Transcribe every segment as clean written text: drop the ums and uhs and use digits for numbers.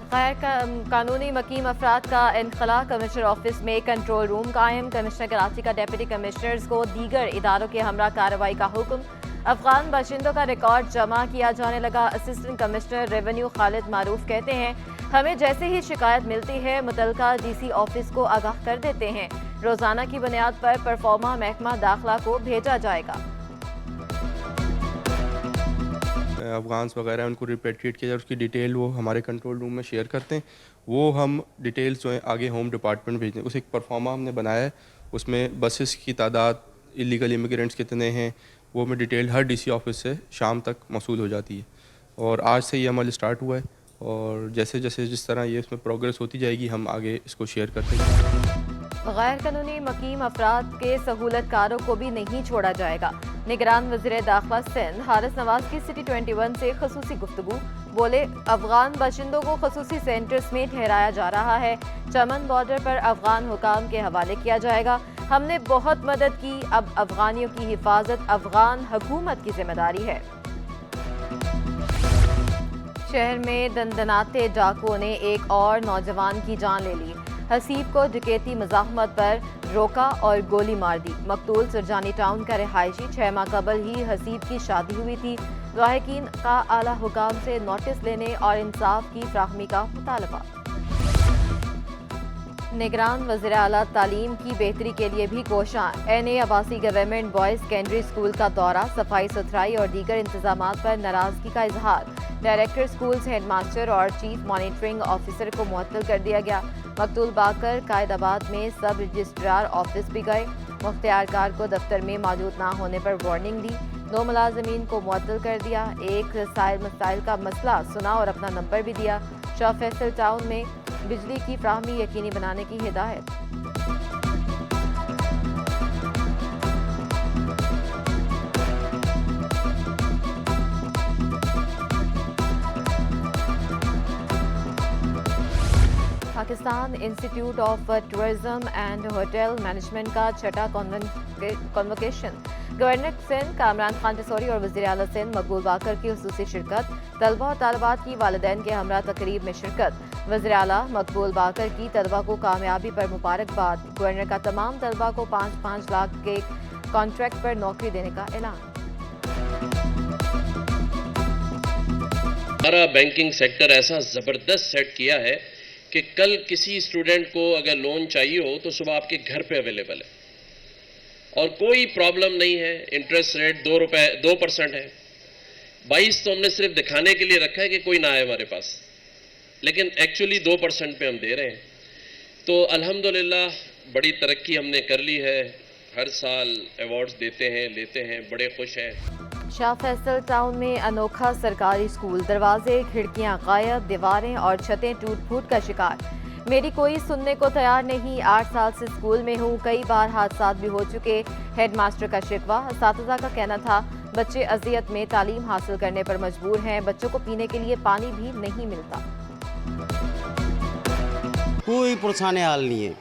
गैर कानूनी मकीम अफराद का इनखला, कमिश्नर ऑफिस में कंट्रोल रूम कायम। कमिश्नर कराची का डेप्यूटी कमिश्नर्स को दीगर इदारों के हमरा कार्रवाई का हुक्म। अफगान बाशिंदों का रिकॉर्ड जमा किया जाने लगा। असिस्टेंट कमिश्नर रेवेन्यू खालिद मारूफ कहते हैं, हमें जैसे ही शिकायत मिलती है मुतलका DC ऑफिस को आगाह कर देते हैं। रोजाना की बुनियाद पर परफॉर्मा महकमा दाखिला को भेजा जाएगा। अफगान्स वगैरह उनको रिपेट्रिएट किया जाए, उसकी डिटेल वो हमारे कंट्रोल रूम में शेयर करते हैं। वो हम डिटेल्स जो है आगे होम डिपार्टमेंट भेजते हैं। उस एक परफॉर्मा हमने बनाया है, उसमें बसेस की तादाद, इलीगल इमिग्रेंट्स कितने हैं, वो में डिटेल हर DC ऑफिस से शाम तक मौसूल हो जाती है। और आज से ये अमल स्टार्ट हुआ है और जैसे जैसे जिस तरह ये इसमें प्रोग्रेस होती जाएगी हम आगे इसको शेयर करते हैं। गैर कानूनी मकीम अफराद के सहूलतकारों को भी नहीं छोड़ा जाएगा। निगरान वज़ीर दाखिला सिंध हारिस नवाज की सिटी 21 से खसूसी गुफ्तगू, बोले अफगान बाशिंदों को खसूसी सेंटर्स में ठहराया जा रहा है। चमन बॉर्डर पर अफगान हुकाम के हवाले किया जाएगा। हमने बहुत मदद की, अब अफगानियों की हिफाजत अफगान हुकूमत की जिम्मेदारी है। शहर में दंदनाते डाकुओं ने एक और नौजवान की जान ले ली। हसीब को डकैती मज़ाहमत पर रोका और गोली मार दी। मकतूल सुरजानी टाउन का रिहायशी, 6 माह कबल ही हसीब की शादी हुई थी। लाहिकीन का आला हुकाम से नोटिस लेने और इंसाफ की फ्राहमी का मुतालबा। निगरान वज़ीर आला तालीम की बेहतरी के लिए भी कोशां। NA आवासी गवर्नमेंट बॉयज़ सेकेंडरी स्कूल का दौरा, सफाई सुथराई और दीगर इंतजामात पर नाराजगी का इजहार। डायरेक्टर स्कूल्स, हेडमास्टर और चीफ मॉनिटरिंग ऑफिसर को मुअत्तल कर दिया गया। मकतूल बाकर कायदाबाद में सब रजिस्ट्रार ऑफिस भी गए। मुख्तियारकार को दफ्तर में मौजूद ना होने पर वार्निंग दी। 2 मुलाजमीन को मुअत्तल कर दिया। एक साइल मसाइल का मसला सुना और अपना नंबर भी दिया। शाह फैसल टाउन में बिजली की फ्राहमी यकीनी बनाने की हिदायत। Pakistan institute of tourism and hotel management का छठा कॉन्वोकेशन। गवर्नर सिंध कामरान खान टिसौरी और वज़ीर आला सिंध मकबूल बाकर की खुसूसी शिरकत। तलबा और तालिबात की वालिदैन के हमरा तकरीब में शिरकत। वज़ीर आला मकबूल बाकर की तलबा को कामयाबी पर मुबारकबाद। गवर्नर का तमाम तलबा को 5-5 लाख के कॉन्ट्रैक्ट पर नौकरी देने का ऐलान। हमारा बैंकिंग सेक्टर ऐसा ज़बरदस्त सेट किया है कि कल किसी स्टूडेंट को अगर लोन चाहिए हो तो सुबह आपके घर पे अवेलेबल है और कोई प्रॉब्लम नहीं है। इंटरेस्ट रेट 2% है। 22 तो हमने सिर्फ दिखाने के लिए रखा है कि कोई ना आए हमारे पास, लेकिन एक्चुअली 2% पे हम दे रहे हैं। तो अल्हम्दुलिल्लाह बड़ी तरक्की हमने कर ली है। हर साल अवार्ड्स देते हैं, लेते हैं, बड़े खुश हैं। शाह फैसल टाउन में अनोखा सरकारी स्कूल, दरवाजे खिड़कियां गायब, दीवारें और छतें टूट फूट का शिकार। मेरी कोई सुनने को तैयार नहीं। 8 साल से स्कूल में हूँ, कई बार हादसात भी हो चुके। हेडमास्टर का शिकवा। असातिज़ा का कहना था बच्चे अजियत में तालीम हासिल करने पर मजबूर हैं। बच्चों को पीने के लिए पानी भी नहीं मिलता। कोई पुरसाने हाल नहीं है।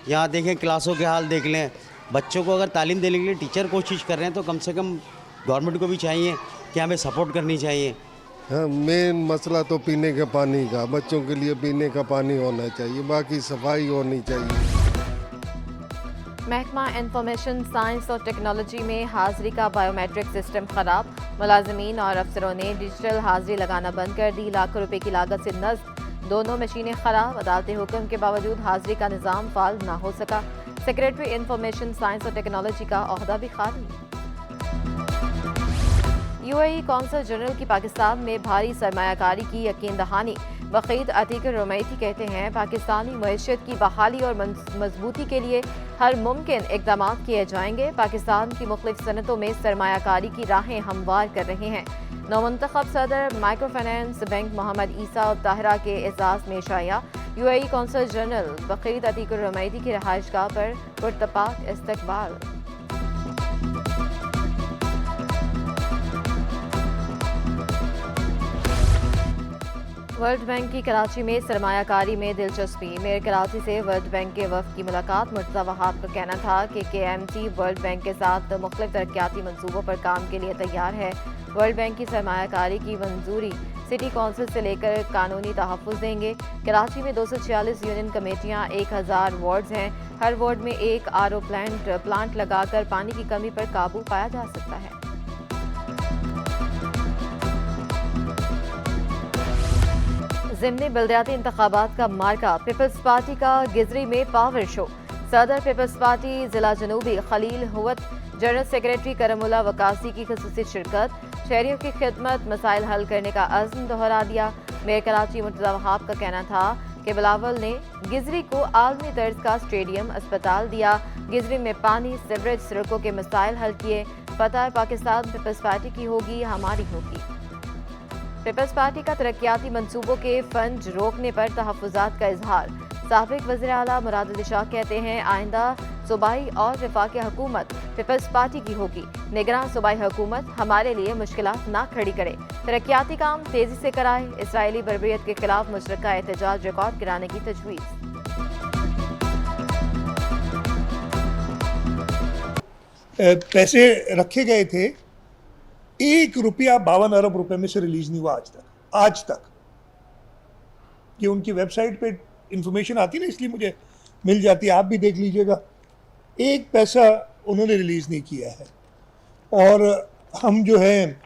यहाँ देखें, क्लासों के हाल देख लें। बच्चों को अगर तालीम देने के लिए टीचर कोशिश कर रहे हैं तो कम से कम गवर्नमेंट को भी चाहिए कि हमें सपोर्ट करनी चाहिए। हाँ, मेन मसला तो पीने के पानी का, बच्चों के लिए पीने का पानी होना चाहिए, बाकी सफाई होनी चाहिए। महकमा इंफॉर्मेशन साइंस और टेक्नोलॉजी में हाजिरी का बायोमेट्रिक सिस्टम खराब। मुलाजमीन और अफसरों ने डिजिटल हाजिरी लगाना बंद कर दी। लाखों रुपए की लागत से नस्ब 2 मशीनें खराब। अदालती हुक्म के बावजूद हाजिरी का निज़ाम फाल ना हो सका। सेक्रेटरी इंफॉर्मेशन साइंस और टेक्नोलॉजी का ओहदा भी खाली। UAE कौंसल जनरल की पाकिस्तान में भारी सरमायाकारी की यकीन दहानी। वकील अतीक रुमैती कहते हैं पाकिस्तानी मईशत की बहाली और मजबूती के लिए हर मुमकिन इकदाम किए जाएंगे। पाकिस्तान की मुख्तलिफ सनतों में सरमायाकारी की राहें हमवार कर रहे हैं। नौमुंतखब सदर माइक्रो फाइनेंस बैंक मोहम्मद ईसा ताहरा के एजाज में शाया। UAE कौंसल जनरल वकील अतीक रुमैती की रहायशगाह पर पुरतपाक इस्तकबाल। वर्ल्ड बैंक की कराची में सरमायाकारी में दिलचस्पी। मेयर कराची से वर्ल्ड बैंक के वफ़द की मुलाकात। मुर्तज़ा वहाब का कहना था कि KMT वर्ल्ड बैंक के साथ मुख्तलिफ तरक्याती मंसूबों पर काम के लिए तैयार है। वर्ल्ड बैंक की सरमायाकारी की मंजूरी सिटी कौंसिल से लेकर कानूनी तहफ़्फ़ुज़ देंगे। कराची में 246 यूनियन कमेटियाँ, 1000 वार्ड्स हैं। हर वार्ड में एक आरओ प्लांट लगाकर पानी की कमी पर काबू पाया जा सकता है। ज़िमनी बल्दियाती इंतखाबात का मार्का, पीपल्स पार्टी का गिजरी में पावर शो। सदर पीपल्स पार्टी जिला जनूबी खलील हुवत, जनरल सेक्रेटरी करमुल्ला वकासी की खुसूसी शिरकत। शहरियों की खिदमत, मसाइल हल करने का अज़्म दोहरा दिया। मेयर कराची मुर्तज़ा वहाब का कहना था कि बिलावल ने गिजरी को आलमी तर्ज का स्टेडियम अस्पताल दिया। गिजरी में पानी, सीवरेज, सड़कों के मसाइल हल किए। फतह पाकिस्तान पीपल्स पार्टी की होगी, हमारी होगी। पीपल्स पार्टी का तरक्याती मंसूबों के फंड रोकने पर तहफ़्फ़ुज़ात का इजहार। साबिक़ वज़ीर आला मुराद अली शाह कहते हैं आइंदा सूबाई और वफाकी हुकूमत पीपल्स पार्टी की होगी। निगरान सूबाई हुकूमत हमारे लिए मुश्किलात ना खड़ी करे, तरक्याती काम तेजी से कराए। इसराइली बर्बरियत के खिलाफ मुशतरका एहतजाज रिकॉर्ड कराने की तजवीज़। पैसे रखे गए थे, 1 रुपया 52 अरब रुपए में से रिलीज नहीं हुआ आज तक। ये उनकी वेबसाइट पे इंफॉर्मेशन आती है ना, इसलिए मुझे मिल जाती है, आप भी देख लीजिएगा। 1 पैसा उन्होंने रिलीज नहीं किया है। और हम जो है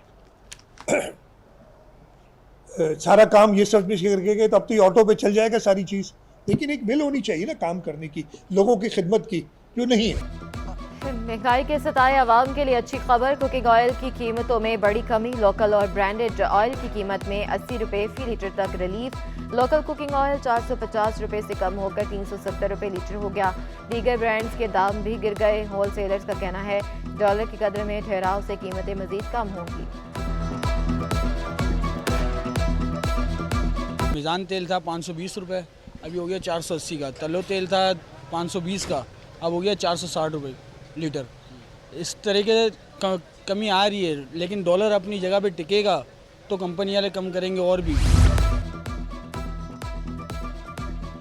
सारा काम ये सब करके गए, तो अब तो ये ऑटो पे चल जाएगा सारी चीज़। लेकिन एक बिल होनी चाहिए ना काम करने की, लोगों की खिदमत की, जो नहीं है। महंगाई के सताए आवाम के लिए अच्छी खबर, कुकिंग ऑयल की कीमतों में बड़ी कमी। लोकल और ब्रांडेड ऑयल की कीमत में 80 रुपये फी लीटर तक रिलीफ। लोकल कुकिंग ऑयल 450 रुपये से कम होकर 370 रुपये लीटर हो गया। दीगर ब्रांड्स के दाम भी गिर गए। होलसेलर्स का कहना है डॉलर की कदर में ठहराव से कीमतें मजीद कम होंगी। मिज़ान तेल था 520 रुपये, अभी हो गया 480 का। तलो तेल था 520 का, अब हो गया 460 रुपये लीटर। इस तरीके से कमी आ रही है, लेकिन डॉलर अपनी जगह पे टिकेगा तो कंपनी वाले कम करेंगे और भी।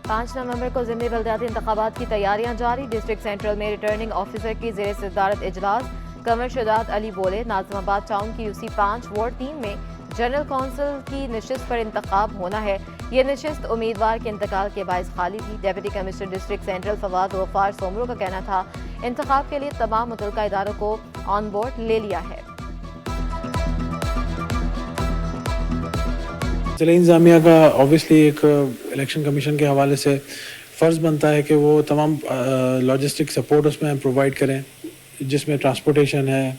5 नवंबर को ज़िमनी बल्दियाती इंतखाबात की तैयारियां जारी। डिस्ट्रिक्ट सेंट्रल में रिटर्निंग ऑफिसर की ज़ेर सदारत इजलास। कमर शुजात अली बोले नाज़िमाबाद टाउन की यूसी 5 वार्ड 3 में जनरल कौंसिल की नशिस्त पर इंतखाब होना है। ये नशिस्त उम्मीदवार के इंतकाल के बायस खाली थी। Deputy commissioner district central Fawad Ghaffar Soomro का कहना था इंतखाब के लिए तमाम मुतल्लिका इदारों को ऑन बोर्ड ले लिया है। ज़िला इंतज़ामिया का ऑब्वियसली एक इलेक्शन कमीशन के हवाले से फ़र्ज़ बनता है कि वो तमाम लॉजिस्टिक सपोर्ट उसमें प्रोवाइड करें, जिसमें ट्रांसपोर्टेशन है,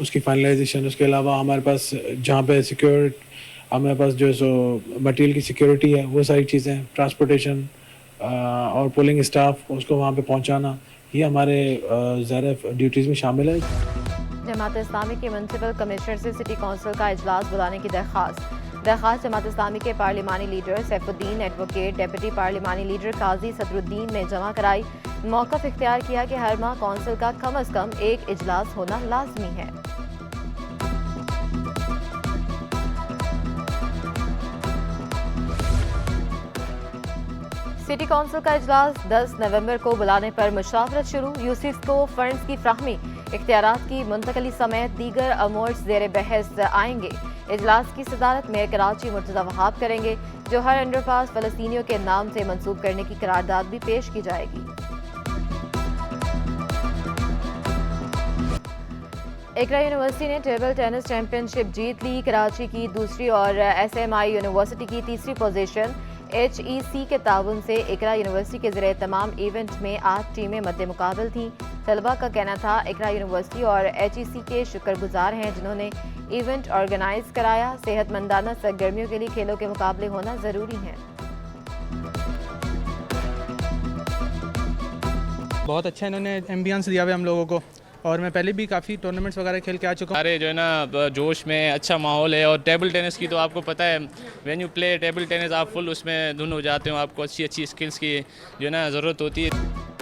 उसकी फाइनलाइजेशन। उसके अलावा हमारे पास जहाँ पे हमारे पास जो सो मटेरियल की सिक्योरिटी है, वो सारी चीज़ें, ट्रांसपोर्टेशन और पोलिंग स्टाफ उसको वहाँ पे पहुँचाना, ये हमारे ज़ाहिर ड्यूटीज़ में शामिल है। जमात इस्लामी के म्युनिसिपल कमिश्नर से सिटी कौंसिल का इजलास बुलाने की दरख्वास्त जमात इस्लामी के पार्लिमानी लीडर सैफुद्दीन, एडवोकेट, डेप्यूटी पार्लिमानी लीडर काजी सदरुद्दीन ने जमा कराई। मौक़िफ़ इख्तियार किया कि हर माह कौंसिल का कम अज़ कम एक इजलास होना लाजमी है। सिटी कौंसिल का इजलास 10 नवंबर को बुलाने पर मुशावरत शुरू। यूसीफ को फंड्स की फ्राहमी, इख्तियारात की मुंतकली समेत दीगर अमूर ज़ेर बहस आएंगे। इजलास की सदारत मेयर कराची मुर्तज़ा वहाब करेंगे। जो हर अंडरपास फ़लस्तीनियों के नाम से मंसूब करने की करारदाद भी पेश की जाएगी। इकरा यूनिवर्सिटी ने टेबल टेनिस चैंपियनशिप जीत ली। कराची की दूसरी और SMI यूनिवर्सिटी की तीसरी पोजीशन। HEC के ताउन से इकरा यूनिवर्सिटी के ज़रिए तमाम इवेंट में 8 टीमें मद्दे मुकाबल थीं। तलबा का कहना था इकरा यूनिवर्सिटी और HEC के शुक्रगुजार हैं जिन्होंने इवेंट ऑर्गेनाइज कराया। सेहतमंदाना सरगर्मियों के लिए खेलों के मुकाबले होना ज़रूरी है। बहुत अच्छा इन्होंने एम्बियंस दिया हुआ हम लोगों को, और मैं पहले भी काफ़ी टूर्नामेंट्स वगैरह खेल के आ चुका हूँ। अरे जो है ना जोश में अच्छा माहौल है। और टेबल टेनिस की तो आपको पता है, when you play table tennis आप फुल उसमें धुन हो जाते हो। आपको अच्छी अच्छी स्किल्स की जो है ना ज़रूरत होती है।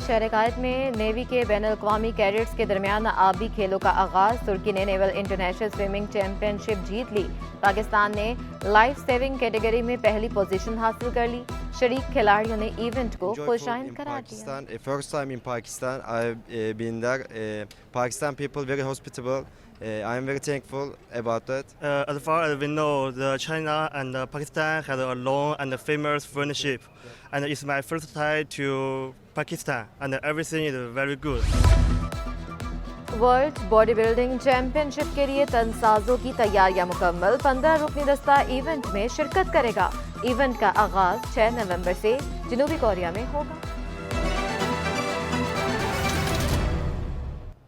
शहर कायद में नेवी के बैनुल-अक़वामी कैडेट्स के दरमियान आबी खेलों का आगाज़। तुर्की ने नेवल इंटरनेशनल स्विमिंग चैंपियनशिप जीत ली। पाकिस्तान ने लाइफ सेविंग कैटेगरी में पहली पोजीशन हासिल कर ली। शरीक खिलाड़ियों ने इवेंट को खुशाइन करार दिया। Pakistan, first time in Pakistan. I've been there. Pakistan people very hospitable. I am very thankful about that. As far as we know, China and Pakistan have a long and famous friendship, and it's my first time to Pakistan, and everything is very good. World body building championship के लिए तनसाजों की तैयारियां मुकम्मल। 15 रुकनी दस्ता event में शिरकत करेगा। Event का आगाज 6 नवंबर से जनूबी कोरिया में होगा।